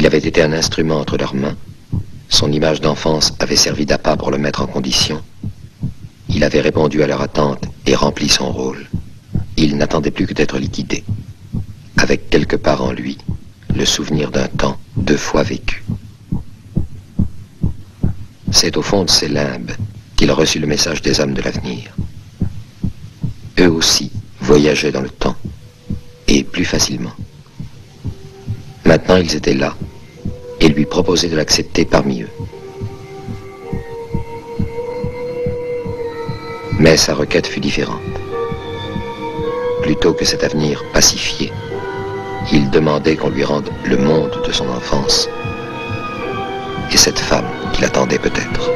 Il avait été un instrument entre leurs mains. Son image d'enfance avait servi d'appât pour le mettre en condition. Il avait répondu à leur attente et rempli son rôle. Il n'attendait plus que d'être liquidé, avec quelque part en lui le souvenir d'un temps 2 fois vécu. C'est au fond de ses limbes qu'il reçut le message des hommes de l'avenir. Eux aussi voyageaient dans le temps, et plus facilement. Maintenant ils étaient là, et lui proposaient de l'accepter parmi eux. Mais sa requête fut différente. Plutôt que cet avenir pacifié, il demandait qu'on lui rende le monde de son enfance et cette femme qu'il attendait peut-être.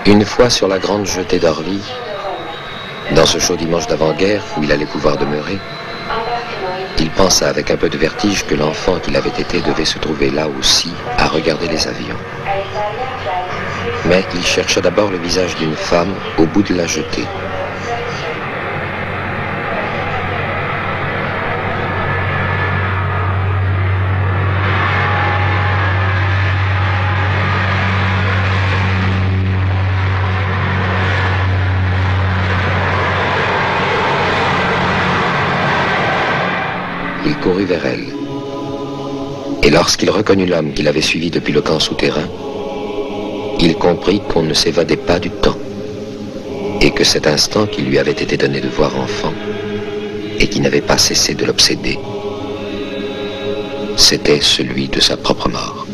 Une fois sur la grande jetée d'Orly, dans ce chaud dimanche d'avant-guerre où il allait pouvoir demeurer, il pensa avec un peu de vertige que l'enfant qu'il avait été devait se trouver là aussi à regarder les avions. Mais il chercha d'abord le visage d'une femme au bout de la jetée. Il courut vers elle. Et lorsqu'il reconnut l'homme qu'il avait suivi depuis le camp souterrain, il comprit qu'on ne s'évadait pas du temps, et que cet instant qui lui avait été donné de voir enfant, et qui n'avait pas cessé de l'obséder, c'était celui de sa propre mort.